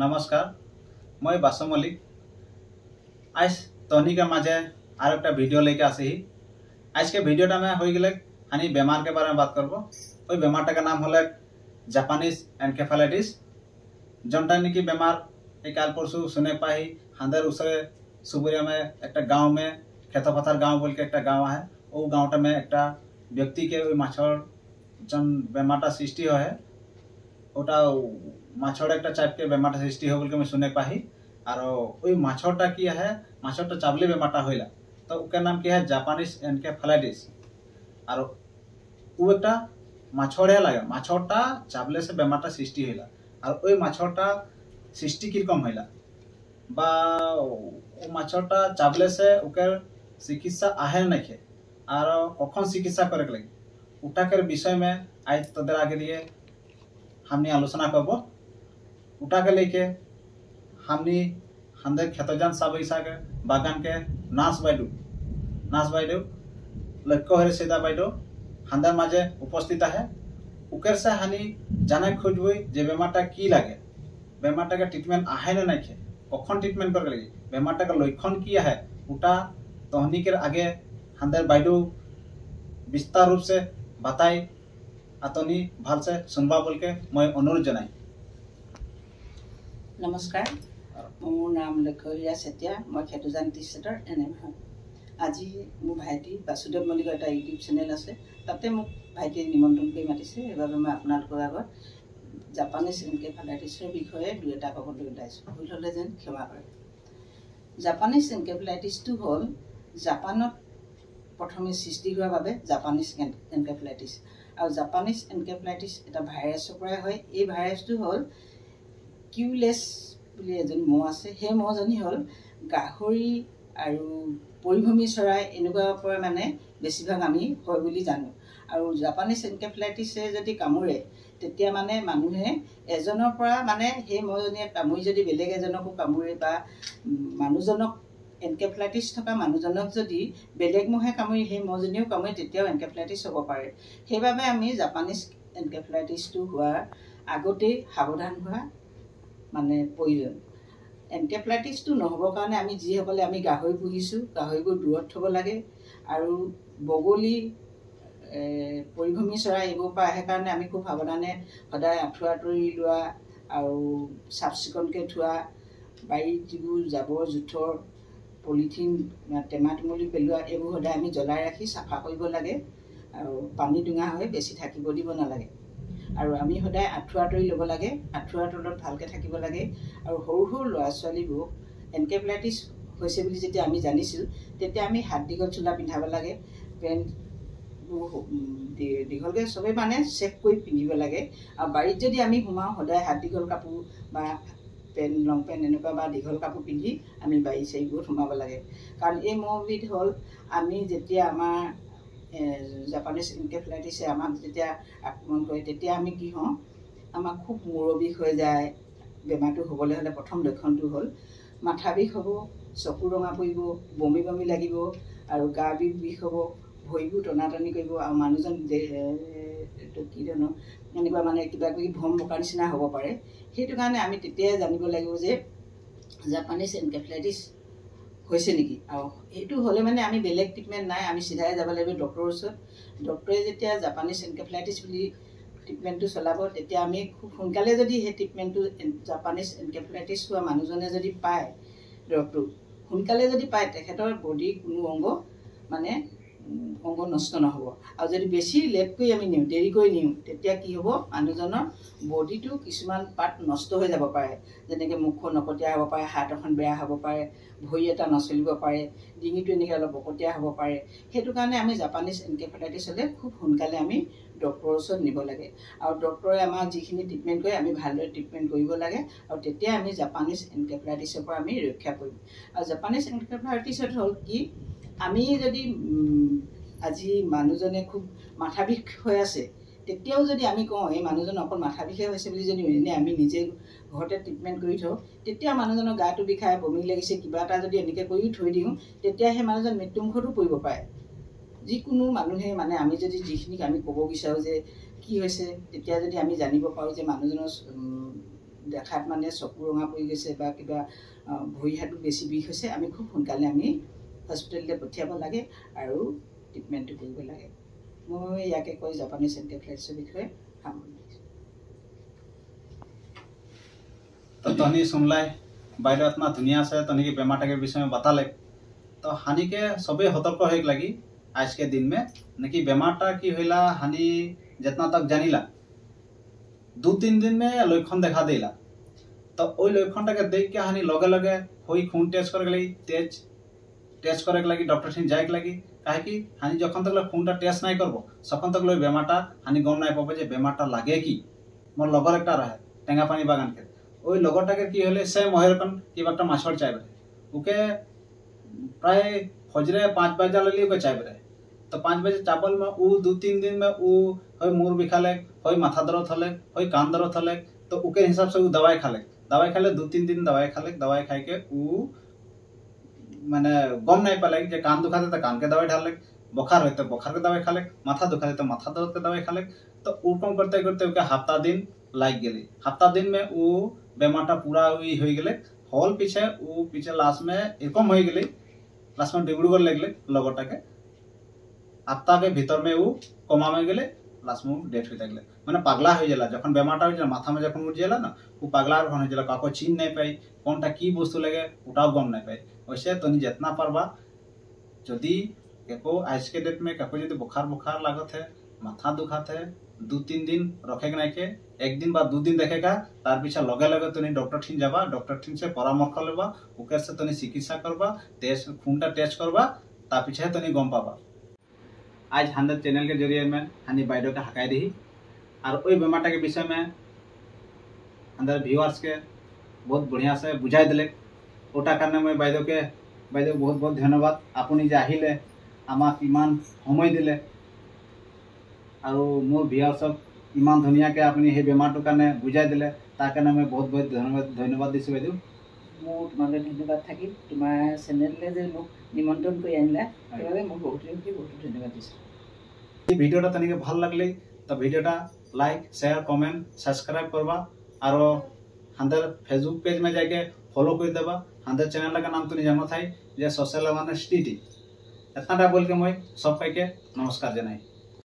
नमस्कार मैं बासु मलिक आज तहनी के माजे और एक वीडियो लेके आसी आज के वीडियोटा में हो गए हानि बेमार के बारे में बात करब। वही बेमारटा का नाम हल जापानीज एनकेफेलाइटिस जनटा निकी बेमार एक काल परसू सुने पाही हांदर उसरे सुबुरिया में एक गाँव में खेतपथार गाँव बोल के एक गाँव है वो गाँवटा में एक व्यक्ति के माछर जन बेमारटा सृष्टि है ওটা মাছড় একটা চাপকে বেমারটা সৃষ্টি হয় বলকে मैं सुने पाही और ওই মাছড়টা কি है মাছড়টা চাবলে বেমারটা হইলা तो उसका नाम क्या है जापानीज एनकेफेलाइटिस और वो একটা মাছড়ে লাগে মাছড়টা চাবলে से বেমারটা সৃষ্টি হইলা और ওই মাছড়টা সৃষ্টি কিরকম হইলা বা ও মাছড়টা চাবলে से ওकर চিকিৎসা আহে নাকি और কখন চিকিৎসা করে লাগে ওটাকের বিষয় में आज তোদের आगे लिए हमने आलोचना करब उठा के लेके हमने हंदे खेतजान साबैसा के बागान के नाच बाइदो लक्ष्य हरे सीधा बाइदो हंदर माजे उपस्थित है उकर से हानि जाना खोजबई जे बेमारटा की लागे बेमारटा के ट्रिटमेंट आहे ना नाखे कखन ट्रिटमेंट कर लगे बेमारटा का लक्षण की है उटा तहनी के आगे हंदर बाइदो विस्तार रूप से बताई आतनी भाल से सुनबा बोल के मैं अनुरोध जनाई। नमस्कार मोर नाम लक्ष्य सेतिया मैं खेतजान टी सेटर एनएम हाँ आज मोर भाईटी बासुदेव मल्लिक एट यूट्यूब चेनेल आछे ताते मोक भाईटी निमंत्रण कर मातिছে एबारे मैं आपनालोকৰ আগত जापानीज एनकेफेलाइटिसर বিষয়ে দুই এটা ক'বলৈ ওলাইছো ভুল হলে যেন ক্ষমা কৰে। जापानीज एनकेफेलाइटिसটো হল জাপানত প্ৰথমে সৃষ্টি হোৱাৰ বাবে জাপানীজ एनकेफेलाइटिस और जापानीज एनकेफेलाइटिस এটা ভাইৰাছৰ পৰা হয়। এই ভাইৰাছটো হল কিউলেছ বুলি এজন মহ আছে সেই মহজনী হল গাহৰি আৰু পৰিভূমি চৰাই এনেকুৱা পৰা মানে বেছিভাগ আমি হয় বুলি জানো আৰু জাপানীজ এনকেফেলাইটিছে যদি কামুৰে তেতিয়া মানে মানুহে এজনৰ পৰা মানে সেই মহজনীয়ে কামুৰি যদি বেলেগ এজনকো কামুৰে বা মানুহজনক एनकेफेलाइटिस थका मानुजनक जदि बेलेग महे कामुरी हे मजनीও कामुरी तेতিয়াও एनकेफेलाइटिस হ'ব পাৰে। সেইভাবে আমি জাপানীজ एनकेफेलाइटिसটো হোৱাৰ আগতে সাৱধান হোৱা মানে প্ৰয়োজন। एनकेफेलाइटिसটো নহবৰ কাৰণে আমি যিসকলে আমি গাহৰি পুহিছো গাহৰিবোৰ দূৰত থব লাগে আৰু বগলী পৰিভূমি চৰাই এইবোৰ পৰা আহে কাৰণে আমি খুব সাৱধানে সদায় আঁঠুৱা তৰি লোৱা আৰু চাফচিকনকে থোৱা বাৰীত যিবোৰ জাবৰ জোথৰ पलिथिन टेमा टेमली पेलुआ एबो सदा आमी जलाई राखी साफा करिब लागे आरो पानी डुङा होय बेसी থাকিব দিব নালাগে আৰু আমি সদায় আঁঠুৱা তৰি ল'ব লাগে আঁঠুৱাৰ তলত ভালকে থাকিব লাগে আৰু সৰু সৰু ল'ৰা ছোৱালীবোৰ এনকেফেলাইটিস হৈছে বুলি যেতিয়া আমি জানিছিল তেতিয়া আমি হাত দীঘল চোলা পিন্ধাব লাগে পেন দীঘলকে সবে মানে চেক কৰি পিন্ধিব লাগে আৰু বাৰীত যদি আমি সোমাও সদায় হাত দীঘল কাপোৰ বা पेन लंग पेन एनेकुवा बा दीघल कापोर पिंधि आमी बाई साइबोर सोमाब लागे कारण ए महबिध हल आमी जेतिया आमार जापानीज एनकेफेलाइटिसे आमाक जेतिया आक्रमण करे तेतिया आमी कि हँ आमाक खूब मूर बिष हो जाए बेमारটো হ'বলৈ হলে प्रथम लक्षणটো हल माथा बिष हब चकु रঙা পৰিব बमी बमी লাগিব আৰু গা बिष हब भৰিবোৰ टनाटनी কৰিব আৰু মানুহজন কি ধৰণৰ এনেকুৱা মানে কিবা কিবি ভম বকাৰ নিচিনা হ'ব পাৰে। সেইটো কাৰণে আমি তেতিয়াই জানিব লাগিব যে জাপানীজ এনকেফেলাইটিস হৈছে নেকি আৰু এইটো হলে মানে আমি বেলেগ ট্ৰিটমেন্ট নাই আমি সিধাই যাব লাগিব ডক্টৰৰ ওচৰত। ডক্টৰে যেতিয়া জাপানীজ এনকেফেলাইটিস বুলি ট্ৰিটমেন্টটো চলাব তেতিয়া আমি খুব সোনকালে যদি সেই ট্ৰিটমেন্টটো জাপানীজ এনকেফেলাইটিস হোৱা মানুহজনে যদি পায় ডক্টৰ সোনকালে যদি পায় তেখেতৰ বডি কোনো অংগ মানে अंग नष्ट নহব আৰু যদি বেছি লেট কৰি আমি নিউ দেৰি কৰি নিউ তেতিয়া কি হ'ব মানুহজনৰ বডিটো কিছুমান পাৰ্ট নষ্ট হৈ যাব পাৰে যেনেকে মুখখন নকটিয়া হ'ব পাৰে হাত এখন বেয়া হ'ব পাৰে ভৰি এটা নচলিব পাৰে ডিঙিটো এনেকে অলপ বকটিয়া হ'ব পাৰে। সেইটো কাৰণে আমি জাপানীজ এনকেফেলাইটিস হলে খুব সোনকালে আমি ডক্টৰৰ ওচৰত নিব লাগে আৰু ডক্টৰে আমাক যিখিনি ট্ৰিটমেন্ট কৰে আমি ভালদৰে ট্ৰিটমেন্ট কৰিব লাগে আৰু তেতিয়া আমি জাপানীজ এনকেফেলাইটিসৰ পৰা আমি ৰক্ষা কৰিম। আৰু জাপানীজ এনকেফেলাইটিস হল কি আমি যদি আজি মানুহজনে খুব মাথা বিষ হৈ আছে তেতিয়াও যদি আমি কওঁ এই মানুহজন অকল মাথা বিষে হৈছে বুলি যদি এনে আমি নিজে ঘৰতে ট্ৰিটমেন্ট কৰি থওঁ তেতিয়া মানুহজনৰ গাটো বিষায় বমি লাগিছে কিবা এটা যদি এনেকে কৰি থৈ দিওঁ তেতিয়া সেই মানুহজন মৃত্যুমুখতো পৰিব পাৰে। যিকোনো মানুহে মানে আমি যদি যিখিনি আমি ক'ব বিচাৰো যে কি হৈছে তেতিয়া যদি আমি জানিব পাৰো যে মানুহজনৰ দেখাত মানে চকু ৰঙা পৰি গৈছে বা কিবা ভৰি হাত বেছি বিষ হৈছে আমি খুব সোনকালে আমি হস্পিটেললৈ পঠিয়াব লাগে আৰু ট্ৰিটমেণ্টটো কৰিব লাগে। মই ইয়াকে কৈ জাপানীজ এনকেফেলাইটিছৰ বিষয়ে সামৰণি মাৰিছোঁ। तो तहनी सुनलाई বাইদেউ इतना धुनिया से तहनी के बेमार के विषय में बताले। तो हानि के सबे सतर्क हो लगी आज के दिन में नकी बेमारटा की होला हानि जितना तक जानिला 2-3 दिन में लक्षण देखा देला। तो ओई लक्षण के देख के हानि लगे लगे होई खून टेस्ट करे लगी टेस्ट करे लगी डॉक्टर से जाए लगी काहे कि हानि जखन तक खूनटा टेस्ट नहीं करबो सखन तक बेमारटा हानि गम नहीं पाबो जे बेमारटा लागे कि मोर लगर एकटा रहे टेंगापानी बागान के ওই লগরটাকে কি হলে সে মহেরকন কিবা একটা মাছর চাইবে ওকে প্রায় ফজরে 5 बजे ले ओके चाइबे। तो 5 बजे चावल में वो 2-3 दिन में वो होय मुर बिखाले होय माथा दर्द हले होय कान दर्द हले। तो ओके हिसाब से वो दवाई खाले 2-3 दिन दवाई खाई के वो माने गम नहीं पाले जे कान दुखाते तो कान के दवाई डाले बुखार होते बुखार के दवाई खाले माथा दुखाते तो माथा दर्द के दवाई खाले। तो उकम करते करते ओके हफ्ता दिन लाग गेले। हफ्ता दिन में वो बेमारटा पूरा हुई हो गए हल पीछे लास्ट में एरकम हो गए लास्ट में डिब्रूगढ़ ले गए लगरटा के हफ्ता के भीतर में वो कमा में गए लास्ट में डेथ होता गए मैंने पगला हो जाला जखन बेमारटा हो माथा में जखन उठ जाला ना वो पगला हो जाला काको चिन नहीं पाई कौनटा की वस्तु लगे ओटाओ गम नहीं पाई। वैसे तनी जितना पारबा जदि एको आज के डेट में काको जो बुखार लागत है माथा दुखात है 2-3 दिन रखेगा नहीं के 1 दिन बा 2 दिन देखेगा तार पीछे लगे लगे तनी डॉक्टर ठीन जाबा डॉक्टर ठीन से परामर्श लेबा ओकर से तनी चिकित्सा करबा टेस्ट खूनटा टेस्ट करबा तार पीछे तनी गम पाबा। आज हांदर चैनल के जरिए में हानि बाइडो के हकाई दी और ओई बेमारटा के विषय में अंदर व्यूअर्स के बहुत बढ़िया से बुझाई दिले ओटा करने में बाइडो बहुत बहुत धन्यवाद आपुनी जे आहिले आमाक इमान समय दिले और मोर भिया सब इमान धुनिया के अपनी हे बेमारटो कारण बुझाई दिले तार कारण मैं बहुत बहुत धन्यवाद दिसो बाइदेउ। मोर तुम्हारे धन्यवाद थाकिल तुम्हार चैनेलले जे मोक निमंत्रण কৰি আনিলা সেইবাবে মই বহুত ধন্যবাদ দিছো। এই ভিডিওটা তনিকে ভাল লাগলে তো ভিডিওটা लाइक शेयर कमेंट सब्सक्राइब करबा और हांदर फेसबुक पेज में जाके फॉलो कर देबा। हांदर चैनल का नाम तो जानो थाई जे सोशल अवेयरनेस टीटी। इतना बोल के मैं सब के नमस्कार जनाई।